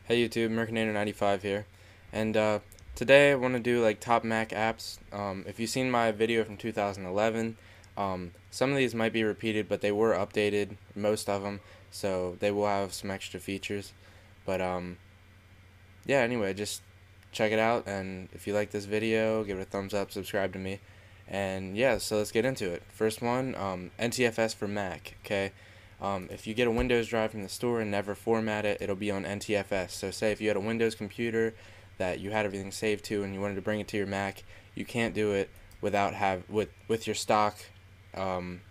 Hey YouTube, Mercanator95 here, and today I want to do like top Mac apps. If you've seen my video from 2011, some of these might be repeated, but they were updated, most of them, so they will have some extra features. But yeah, anyway, just check it out, and if you like this video, give it a thumbs up, subscribe to me, and yeah, so let's get into it. First one, NTFS for Mac, okay? If you get a Windows drive from the store and never format it, it'll be on NTFS. So say if you had a Windows computer that you had everything saved to and you wanted to bring it to your Mac, you can't do it without with your stock um,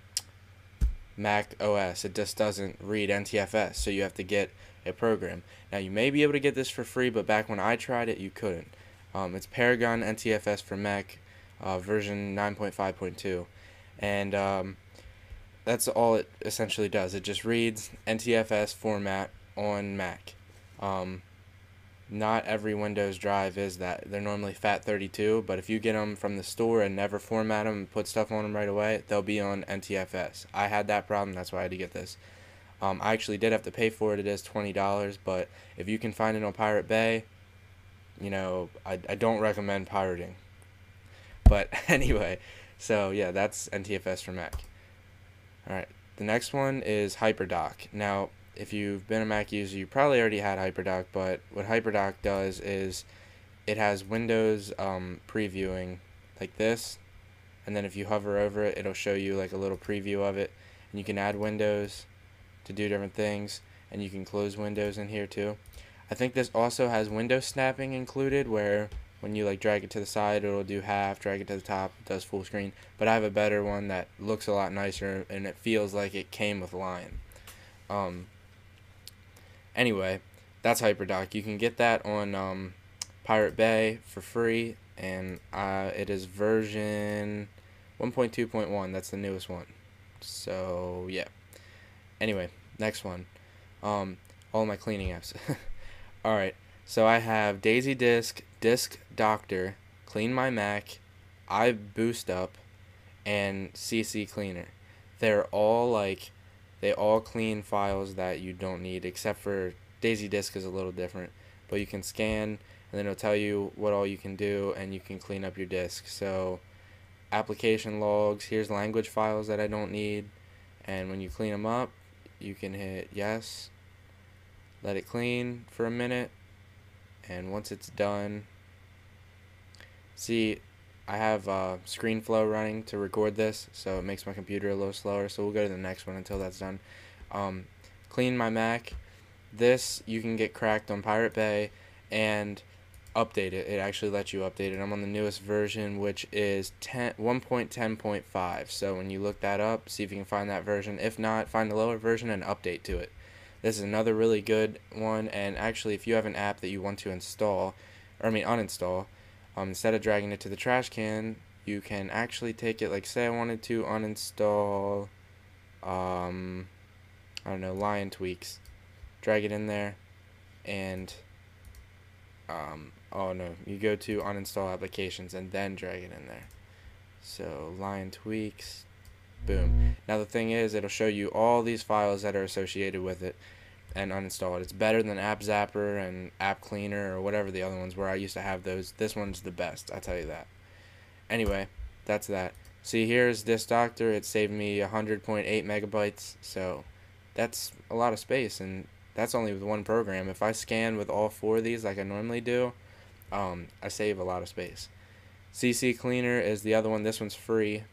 Mac OS. It just doesn't read NTFS, so you have to get a program. Now you may be able to get this for free, but back when I tried it, you couldn't. It's Paragon NTFS for Mac, version 9.5.2, and that's all it essentially does. It just reads NTFS format on Mac. Um, Not every Windows drive is that. They're normally FAT32, but if you get them from the store and never format them and put stuff on them right away, they'll be on NTFS. I had that problem, that's why I had to get this. I actually did have to pay for it. It is $20, but if you can find it on Pirate Bay, I don't recommend pirating. But anyway, so yeah, that's NTFS for Mac. Alright, the next one is HyperDoc. Now, if you've been a Mac user, you probably already had HyperDoc, but what HyperDoc does is it has Windows previewing like this, and then if you hover over it, it'll show you like a little preview of it, and you can add windows to do different things, and you can close windows in here too. I think this also has window snapping included, where when you like drag it to the side, it'll do half, drag it to the top, it does full screen. But I have a better one that looks a lot nicer, and it feels like it came with Lion. Um, anyway, that's HyperDoc. You can get that on Pirate Bay for free, and it is version 1.2.1. That's the newest one. So yeah. Anyway, next one. All my cleaning apps. Alright, so I have Daisy Disk, Disk Doctor, Clean My Mac, iBoostUp, and CC Cleaner. They're all they all clean files that you don't need, except for Daisy Disk is a little different. But you can scan, and then it'll tell you what all you can do, and you can clean up your disk. So, application logs, here's language files that I don't need, and when you clean them up, you can hit yes, let it clean for a minute, and once it's done, see, I have ScreenFlow running to record this, so it makes my computer a little slower, so we'll go to the next one until that's done. Clean My Mac. This you can get cracked on Pirate Bay and update it. It actually lets you update it. I'm on the newest version, which is 1.10.5, so when you look that up, see if you can find that version. If not, find the lower version and update to it. This is another really good one, and actually if you have an app that you want to install, uninstall, instead of dragging it to the trash can, you can actually take it, like say I wanted to uninstall, I don't know, Lion Tweaks. Drag it in there, and, oh no, you go to uninstall applications and then drag it in there. So, Lion Tweaks, boom. Now the thing is, it'll show you all these files that are associated with it and uninstall it. It's better than App Zapper and App Cleaner or whatever the other ones were. I used to have those. This one's the best, I'll tell you that. Anyway, that's that. See, here's Disk Doctor. It saved me 100.8 megabytes, so that's a lot of space, and that's only with one program. If I scan with all four of these like I normally do, I save a lot of space. CC Cleaner is the other one. This one's free.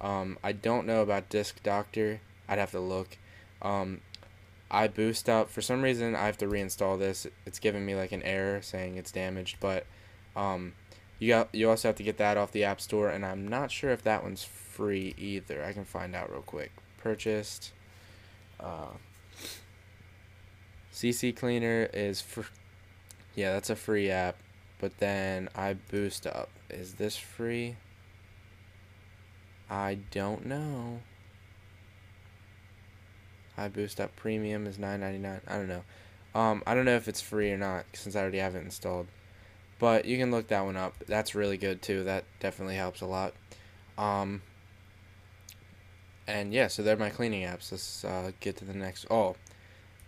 I don't know about Disk Doctor. I'd have to look. iBoostUp. For some reason, I have to reinstall this. It's giving me like an error saying it's damaged, but you also have to get that off the App Store, and I'm not sure if that one's free either. I can find out real quick. Purchased. CC Cleaner is yeah, that's a free app. But then iBoostUp. Is this free? I don't know. iBoostUp Premium is $9.99. I don't know. I don't know if it's free or not since I already have it installed. But you can look that one up. That's really good too. That definitely helps a lot. And yeah, so they're my cleaning apps. Let's get to the next. Oh,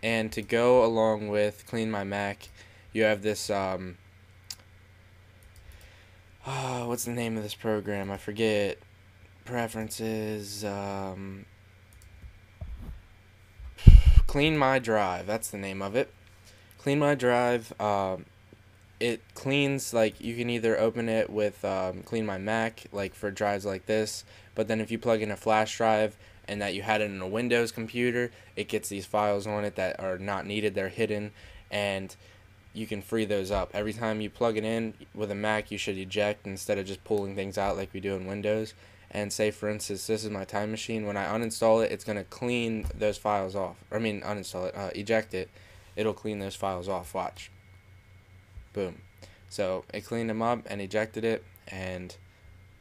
and to go along with Clean My Mac, you have this what's the name of this program? I forget. Preferences, Clean My Drive. That's the name of it. Clean My Drive. It cleans, like, you can either open it with Clean My Mac, like for drives like this, but then if you plug in a flash drive and that you had it in a Windows computer, it gets these files on it that are not needed, they're hidden, and you can free those up. Every time you plug it in with a Mac, you should eject instead of just pulling things out like we do in Windows. And say, for instance, this is my Time Machine. When I uninstall it, it's going to clean those files off. I mean, uninstall it, eject it. It'll clean those files off. Watch. Boom. So it cleaned them up and ejected it, and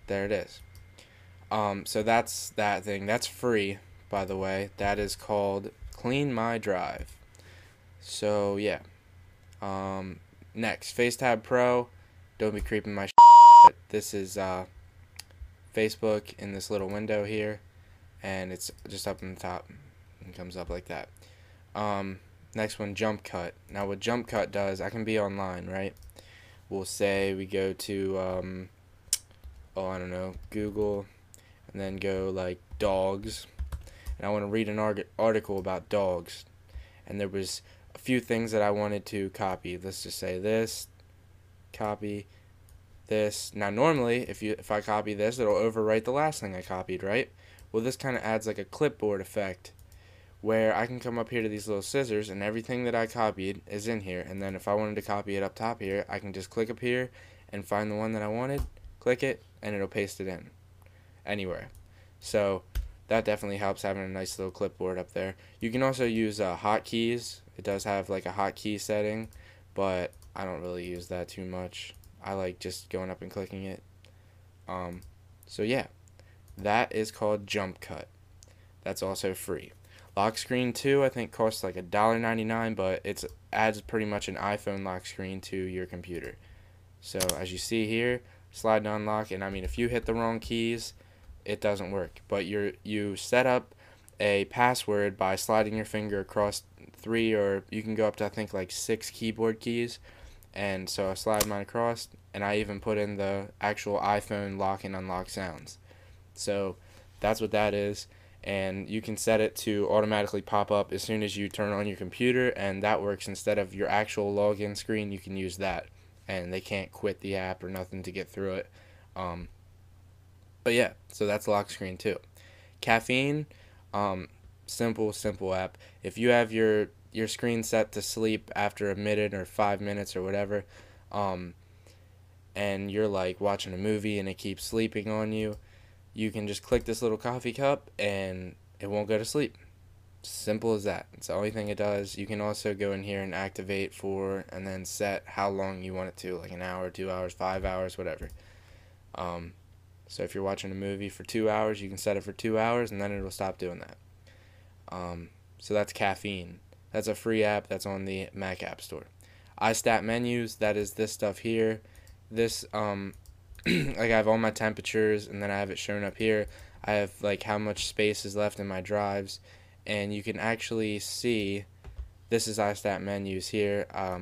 there it is. So that's that thing. That's free, by the way. That is called Clean My Drive. So yeah. Next, FaceTab Pro. Don't be creeping my shit. This is Facebook in this little window here, and it's just up in the top and comes up like that. Next one, Jump Cut. Now what Jump Cut does, I can be online, right? We'll say we go to I don't know, Google, and then go like dogs, and I want to read an article about dogs, and there was a few things that I wanted to copy. Let's just say this, copy this. Now normally if I copy this, it'll overwrite the last thing I copied, right? Well, this kind of adds like a clipboard effect where I can come up here to these little scissors and everything that I copied is in here, and then if I wanted to copy it up top here, I can just click up here and find the one that I wanted, click it, and it'll paste it in anywhere. So that definitely helps, having a nice little clipboard up there. You can also use hotkeys. It does have like a hotkey setting, but I don't really use that too much. I like just going up and clicking it. So yeah, that is called Jump Cut. That's also free. Lock Screen 2, I think, costs like $1.99, but it adds pretty much an iPhone lock screen to your computer. So as you see here, slide to unlock, and I mean, if you hit the wrong keys, it doesn't work. But you set up a password by sliding your finger across 3, or you can go up to, I think, like 6 keyboard keys. And so I slide mine across, and I even put in the actual iPhone lock and unlock sounds. So that's what that is. And you can set it to automatically pop up as soon as you turn on your computer, and that works instead of your actual login screen. You can use that, and they can't quit the app or nothing to get through it. But yeah, so that's Lock Screen 2. Caffeine, simple app. If you have your screen set to sleep after a minute or 5 minutes or whatever, and you're like watching a movie and it keeps sleeping on you, you can just click this little coffee cup and it won't go to sleep. Simple as that. It's the only thing it does. You can also go in here and activate for, and then set how long you want it to, like an hour, 2 hours, 5 hours, whatever. So if you're watching a movie for 2 hours, you can set it for 2 hours, and then it'll stop doing that. So that's Caffeine. That's a free app that's on the Mac App Store. iStat Menus, that is this stuff here. This, like, I have all my temperatures, and then I have it shown up here. I have like how much space is left in my drives, and you can actually see, this is iStat Menus here. I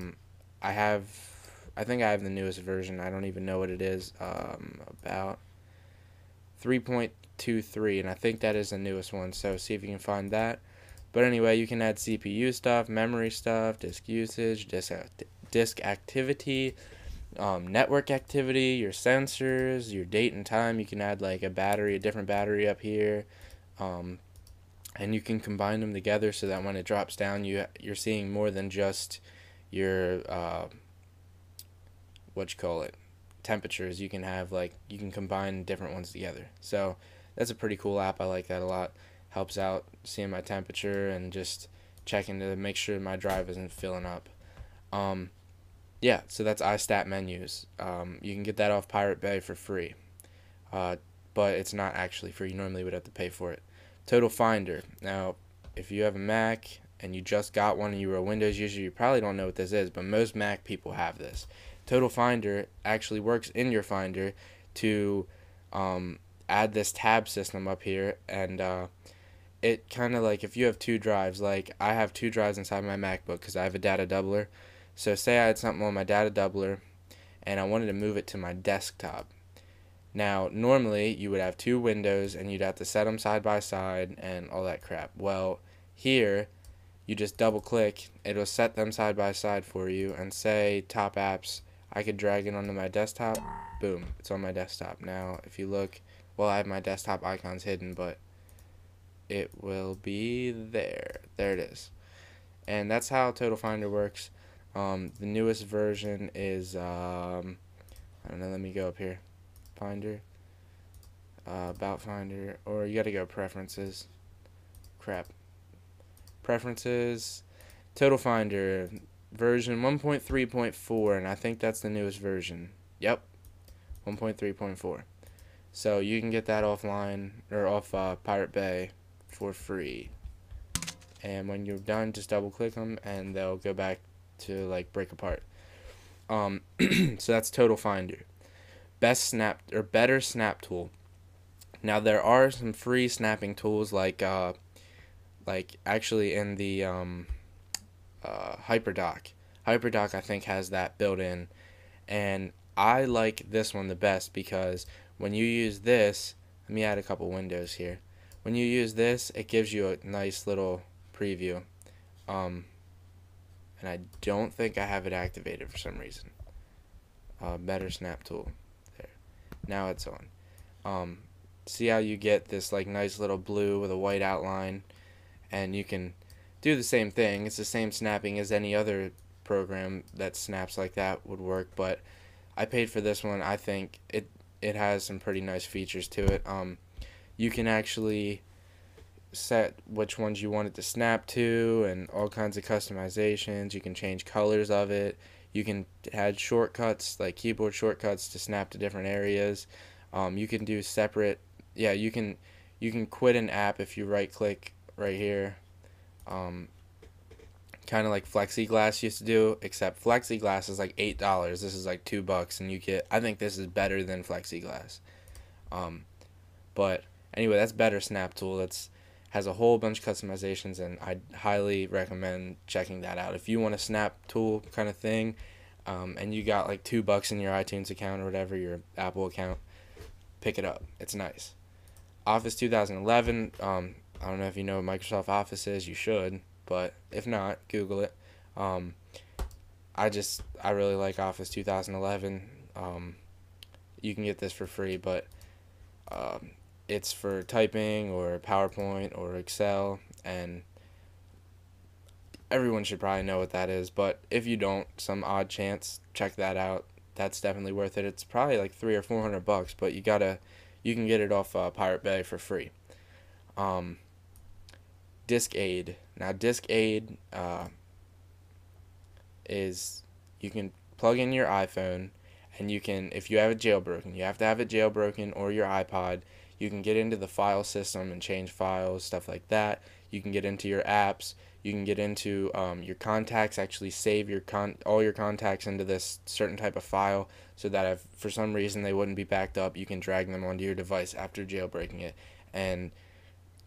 think I have the newest version. I don't even know what it is. About 3.23, and I think that is the newest one, so see if you can find that. But anyway, you can add CPU stuff, memory stuff, disk usage, disk activity, network activity, your sensors, your date and time. You can add like a different battery up here, and you can combine them together so that when it drops down, you're seeing more than just your temperatures. You can have you can combine different ones together. So that's a pretty cool app. I like that a lot. Helps out seeing my temperature and just checking to make sure my drive isn't filling up. Yeah, so that's iStat Menus. You can get that off Pirate Bay for free, but it's not actually free. You normally would have to pay for it. Total Finder. Now, if you have a Mac and you just got one and you were a Windows user, you probably don't know what this is, but most Mac people have this. Total Finder actually works in your Finder to add this tab system up here, and it kind of like, if you have 2 drives, like I have 2 drives inside my MacBook because I have a data doubler. So say I had something on my data doubler and I wanted to move it to my desktop. Now, normally you would have two windows and you'd have to set them side by side and all that crap. Well, here you just double click, it'll set them side by side for you, and say top apps, I could drag it onto my desktop. Boom, it's on my desktop. Now, if you look, well, I have my desktop icons hidden, but it will be there. There it is. And that's how Total Finder works. The newest version is, I don't know, let me go up here. Finder, About Finder, or you gotta go Preferences. Crap. Preferences, Total Finder, version 1.3.4, and I think that's the newest version. Yep, 1.3.4. So you can get that offline, or off Pirate Bay for free. And when you're done, just double click them and they'll go back to like break apart. So that's Total Finder. Better snap tool. Now there are some free snapping tools like actually in the HyperDoc. HyperDoc I think has that built in, and I like this one the best because when you use this, let me add a couple windows here. When you use this, it gives you a nice little preview, and I don't think I have it activated for some reason. Better snap tool. There. Now it's on. See how you get this like nice little blue with a white outline, and you can do the same thing. It's the same snapping as any other program that snaps like that would work, but I paid for this one. I think it has some pretty nice features to it. You can actually set which ones you want it to snap to and all kinds of customizations. You can change colors of it. You can add shortcuts, like keyboard shortcuts to snap to different areas. You can do separate, yeah, you can quit an app if you right click right here. Kind of like Flexiglass used to do, except Flexiglass is like $8. This is like $2, and you get, I think this is better than Flexiglass. But anyway, that's Better Snap Tool. That's has a whole bunch of customizations, and I highly recommend checking that out. If you want a snap tool kind of thing, and you got like $2 in your iTunes account or whatever, your Apple account, pick it up. It's nice. Office 2011. I don't know if you know what Microsoft Office is. You should, but if not, Google it. I really like Office 2011. You can get this for free, but it's for typing or PowerPoint or Excel, and everyone should probably know what that is. But if you don't, some odd chance, check that out. That's definitely worth it. It's probably like $300 or $400, but you can get it off Pirate Bay for free. DiskAid. Now DiskAid is, you can plug in your iPhone, and you can, if you have it jailbroken, you have to have it jailbroken, or your iPod. You can get into the file system and change files, stuff like that. You can get into your apps. You can get into your contacts, actually save your all your contacts into this certain type of file, so that if for some reason they wouldn't be backed up, you can drag them onto your device after jailbreaking it and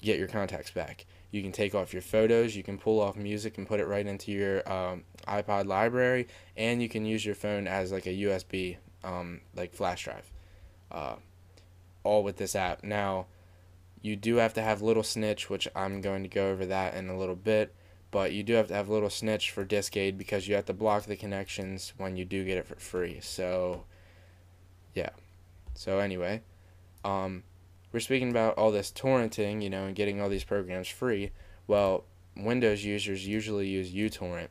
get your contacts back. You can take off your photos, you can pull off music and put it right into your iPod library, and you can use your phone as like a USB like flash drive. All with this app. Now, you do have to have Little Snitch, which I'm going to go over that in a little bit, but you do have to have Little Snitch for DiskAid because you have to block the connections when you do get it for free. So, yeah. So anyway, we're speaking about all this torrenting, and getting all these programs free. Well, Windows users usually use uTorrent,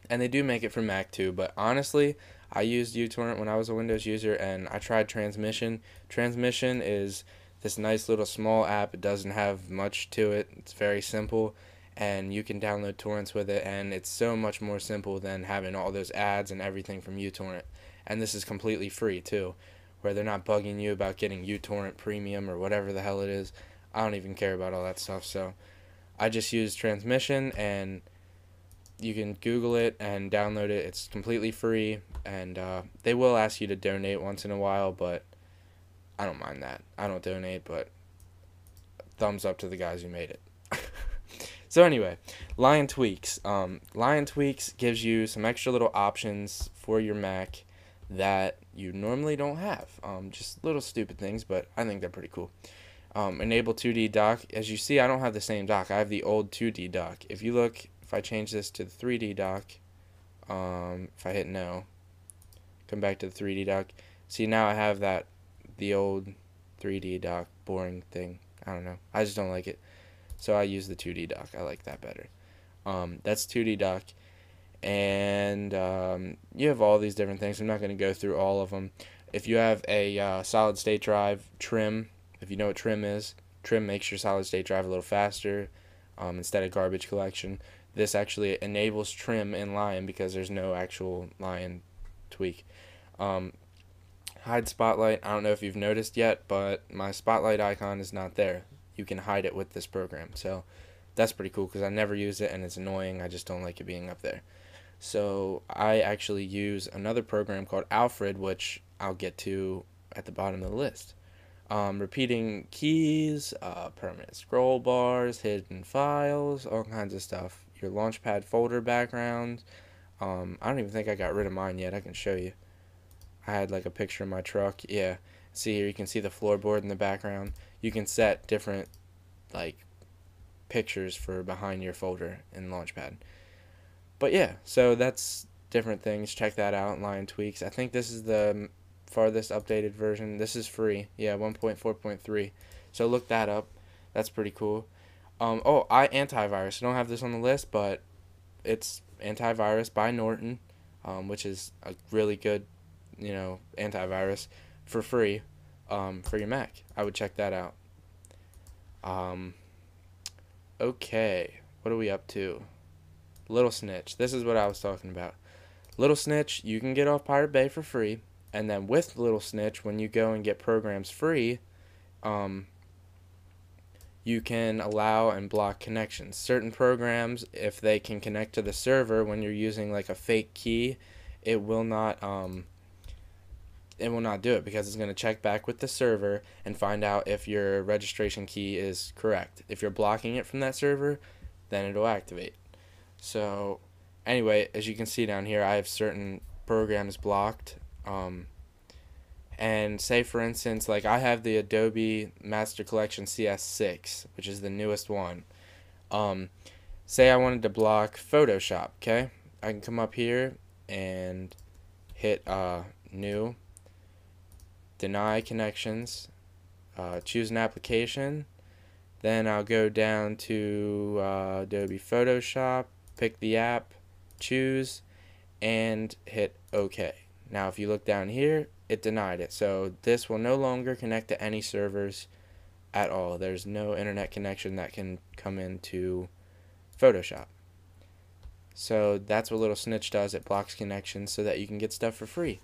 and they do make it for Mac too, but honestly, I used uTorrent when I was a Windows user, and I tried Transmission. Transmission is this nice little small app. It doesn't have much to it. It's very simple, and you can download torrents with it, and it's so much more simple than having all those ads and everything from uTorrent. And this is completely free too, where they're not bugging you about getting uTorrent Premium or whatever the hell it is. I don't even care about all that stuff, so I just use Transmission, and you can Google it and download it. It's completely free, and they will ask you to donate once in a while, but I don't mind that. I don't donate, but thumbs up to the guys who made it. So anyway, Lion Tweaks. Lion Tweaks gives you some extra little options for your Mac that you normally don't have. Just little stupid things, but I think they're pretty cool. Enable 2D dock. As you see, I don't have the same dock. I have the old 2D dock. If you look, if I change this to the 3D dock, if I hit no, come back to the 3D dock. See, now I have the old 3D dock boring thing. I don't know. I just don't like it. So I use the 2D dock. I like that better. That's 2D dock. And you have all these different things. I'm not going to go through all of them. If you have a solid state drive, trim, if you know what trim is, trim makes your solid state drive a little faster instead of garbage collection. This actually enables trim in Lion because there's no actual Lion tweak. Hide spotlight. I don't know if you've noticed yet, but my spotlight icon is not there. You can hide it with this program. So that's pretty cool because I never use it and it's annoying. I just don't like it being up there. So I actually use another program called Alfred, which I'll get to at the bottom of the list. Repeating keys, permanent scroll bars, hidden files, all kinds of stuff. Your Launchpad folder background. I don't even think I got rid of mine yet. I can show you. I had like a picture of my truck. Yeah. See here, you can see the floorboard in the background. You can set different like pictures for behind your folder in Launchpad. But yeah, so that's different things. Check that out, Lion Tweaks. I think this is the farthest updated version. This is free. Yeah, 1.4.3. So look that up. That's pretty cool. Antivirus. I don't have this on the list, but it's Antivirus by Norton, which is a really good, antivirus for free for your Mac. I would check that out. Okay, what are we up to? Little Snitch. This is what I was talking about. Little Snitch, you can get off Pirate Bay for free, and then with Little Snitch, when you go and get programs free, you can allow and block connections. Certain programs, if they can connect to the server when you're using like a fake key, it will not do it because it's going to check back with the server and find out if your registration key is correct. If you're blocking it from that server, then it'll activate. So anyway, as you can see down here, I have certain programs blocked. And say for instance, like I have the Adobe Master Collection CS6, which is the newest one. Say I wanted to block Photoshop, okay? I can come up here and hit new, deny connections, choose an application, then I'll go down to Adobe Photoshop, pick the app, choose, and hit OK. Now if you look down here, it denied it. So this will no longer connect to any servers at all. There's no internet connection that can come into Photoshop. So that's what Little Snitch does. It blocks connections so that you can get stuff for free.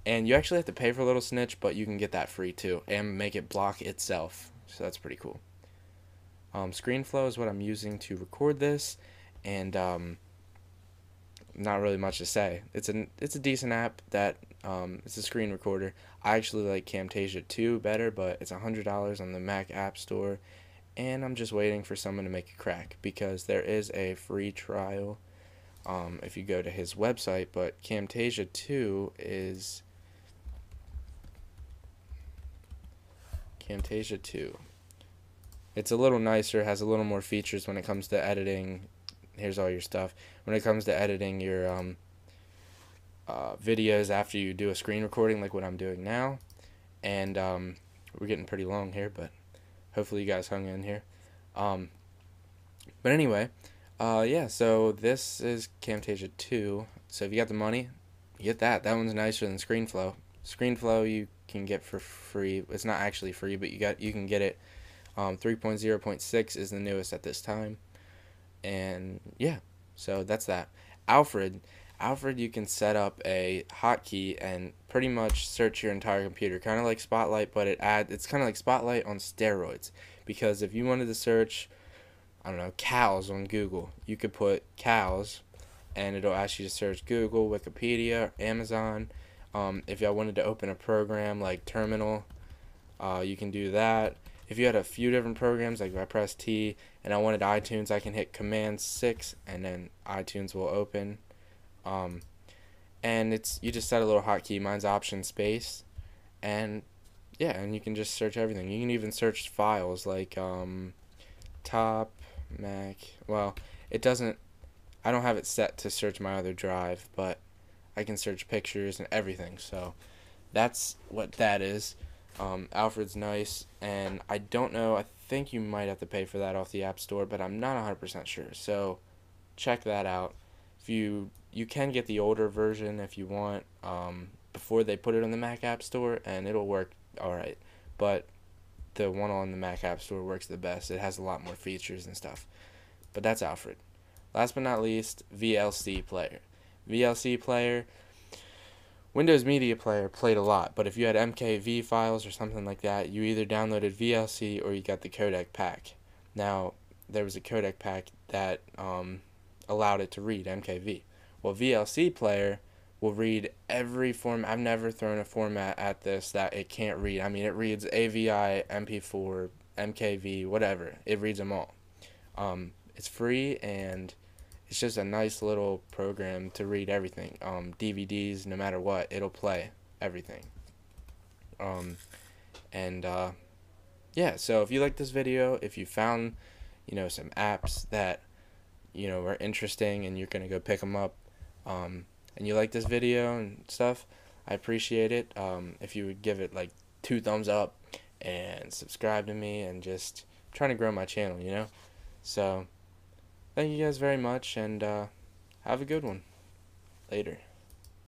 And you actually have to pay for Little Snitch, but you can get that free too and make it block itself. So that's pretty cool. ScreenFlow is what I'm using to record this, and not really much to say. It's a decent app that it's a screen recorder. I actually like Camtasia 2 better, but it's $100 on the Mac App Store, and I'm just waiting for someone to make a crack because there is a free trial if you go to his website. But Camtasia 2 is Camtasia 2. It's a little nicer, has a little more features when it comes to editing. Here's all your stuff. When it comes to editing your videos after you do a screen recording like what I'm doing now. And we're getting pretty long here, but hopefully you guys hung in here. But anyway, yeah, so this is Camtasia 2. So if you got the money, you get that. That one's nicer than ScreenFlow. ScreenFlow you can get for free. It's not actually free, but you can get it. 3.0.6 is the newest at this time. And yeah, so that's that. Alfred, you can set up a hotkey and pretty much search your entire computer, kind of like Spotlight, but it's kind of like Spotlight on steroids. Because if you wanted to search, I don't know, cows on Google, you could put cows, and it'll ask you to search Google, Wikipedia, Amazon. If y'all wanted to open a program like Terminal, you can do that. if you had a few different programs, like if I press T and I wanted iTunes, I can hit Command 6 and then iTunes will open. Um, and it's you just set a little hotkey. Mine's Option Space, and yeah, and you can just search everything. You can even search files like Top Mac. Well, it doesn't. I don't have it set to search my other drive, but I can search pictures and everything. So that's what that is. Alfred's nice, and I don't know. I think you might have to pay for that off the App Store, but I'm not 100% sure. So check that out. If you can get the older version if you want, before they put it on the Mac App Store, and it'll work all right. But the one on the Mac App Store works the best. It has a lot more features and stuff. But that's Alfred. Last but not least, VLC Player. VLC Player, Windows Media Player played a lot, but if you had MKV files or something like that, you either downloaded VLC or you got the codec pack. Now, there was a codec pack that allowed it to read MKV. Well, VLC Player will read every format. I've never thrown a format at this that it can't read. I mean, it reads AVI, MP4, MKV, whatever. It reads them all. It's free, and it's just a nice little program to read everything. DVDs, no matter what, it'll play everything. And yeah, so if you like this video, if you found, some apps that, are interesting and you're going to go pick them up, and you like this video and stuff, I appreciate it. If you would give it like 2 thumbs up and subscribe to me, and just trying to grow my channel. So thank you guys very much, and have a good one. Later.